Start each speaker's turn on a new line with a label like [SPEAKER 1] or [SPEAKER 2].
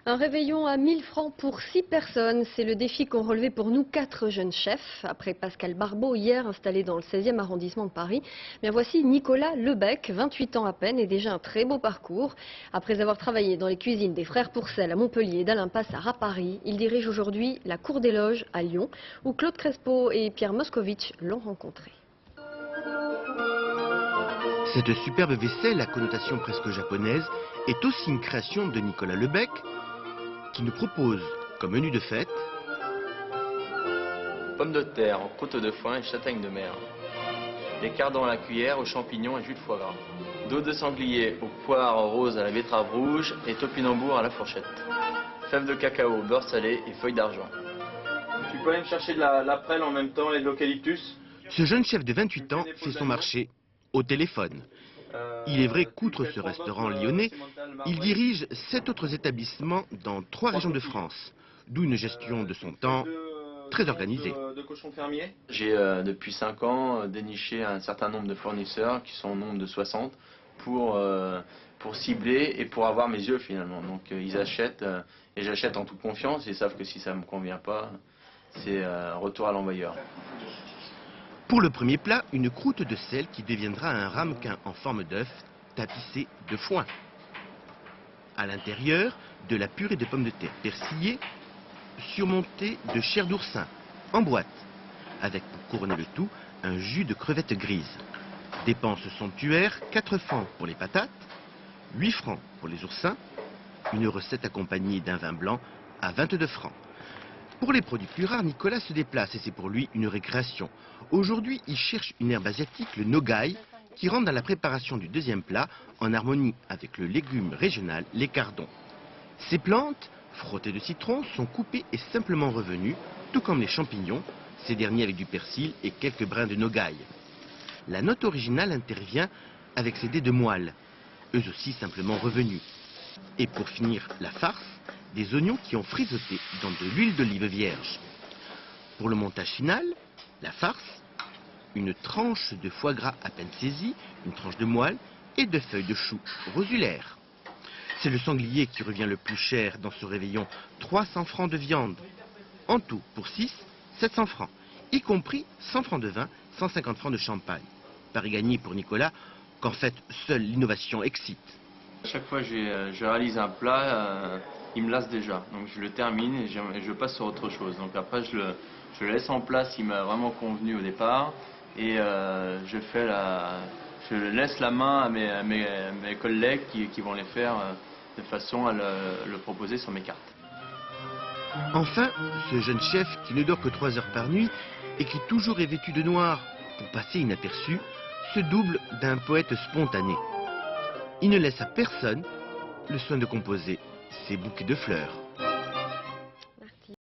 [SPEAKER 1] Un réveillon à 1000 francs pour 6 personnes, c'est le défi qu'ont relevé pour nous 4 jeunes chefs. Après Pascal Barbeau, hier installé dans le 16e arrondissement de Paris, bien voici Nicolas Lebec, 28 ans à peine et déjà un très beau parcours. Après avoir travaillé dans les cuisines des frères Pourcel à Montpellier et d'Alain Passard à Paris, il dirige aujourd'hui la Cour des Loges à Lyon, où Claude Crespo et Pierre Moscovici l'ont rencontré.
[SPEAKER 2] Cette superbe vaisselle à connotation presque japonaise est aussi une création de Nicolas Lebec, qui nous propose comme menu de fête
[SPEAKER 3] pommes de terre, croûte de foin et châtaigne de mer. Des cardons à la cuillère, aux champignons et jus de foie gras. Dos de sanglier aux poires roses à la betterave rouge et topinambour à la fourchette. Fèves de cacao, beurre salé et feuilles d'argent. Tu peux aller me chercher de la prêle en même temps et de l'eucalyptus?
[SPEAKER 2] Ce jeune chef de 28 ans fait son marché au téléphone. Il est vrai qu'outre ce restaurant lyonnais, il dirige 7 autres établissements dans 3 régions de France, d'où une gestion de son temps très organisée.
[SPEAKER 3] J'ai depuis 5 ans déniché un certain nombre de fournisseurs, qui sont au nombre de 60, pour cibler et pour avoir mes yeux finalement. Donc ils achètent et j'achète en toute confiance, ils savent que si ça ne me convient pas, c'est retour à l'envoyeur.
[SPEAKER 2] Pour le premier plat, une croûte de sel qui deviendra un ramequin en forme d'œuf tapissé de foin. À l'intérieur, de la purée de pommes de terre persillée, surmontée de chair d'oursin, en boîte, avec pour couronner le tout, un jus de crevettes grises. Dépenses somptuaires, 4 francs pour les patates, 8 francs pour les oursins, une recette accompagnée d'un vin blanc à 22 francs. Pour les produits plus rares, Nicolas se déplace et c'est pour lui une récréation. Aujourd'hui, il cherche une herbe asiatique, le nogai, qui rentre dans la préparation du deuxième plat en harmonie avec le légume régional, les cardons. Ces plantes, frottées de citron, sont coupées et simplement revenues, tout comme les champignons, ces derniers avec du persil et quelques brins de nogai. La note originale intervient avec ces dés de moelle, eux aussi simplement revenus. Et pour finir la farce, des oignons qui ont frisoté dans de l'huile d'olive vierge. Pour le montage final, la farce, une tranche de foie gras à peine saisie, une tranche de moelle et 2 feuilles de chou rosulaire. C'est le sanglier qui revient le plus cher dans ce réveillon, 300 francs de viande. En tout, pour 6, 700 francs, y compris 100 francs de vin, 150 francs de champagne. Pari gagné pour Nicolas, qu'en fait, seule l'innovation excite.
[SPEAKER 3] À chaque fois que je réalise un plat, il me lasse déjà. Donc je le termine et je passe sur autre chose. Donc après je le laisse en place, il m'a vraiment convenu au départ. Et je laisse la main à mes collègues qui vont les faire de façon à le proposer sur mes cartes.
[SPEAKER 2] Enfin, ce jeune chef qui ne dort que 3 heures par nuit et qui toujours est vêtu de noir pour passer inaperçu, se double d'un poète spontané. Il ne laisse à personne le soin de composer ses bouquets de fleurs.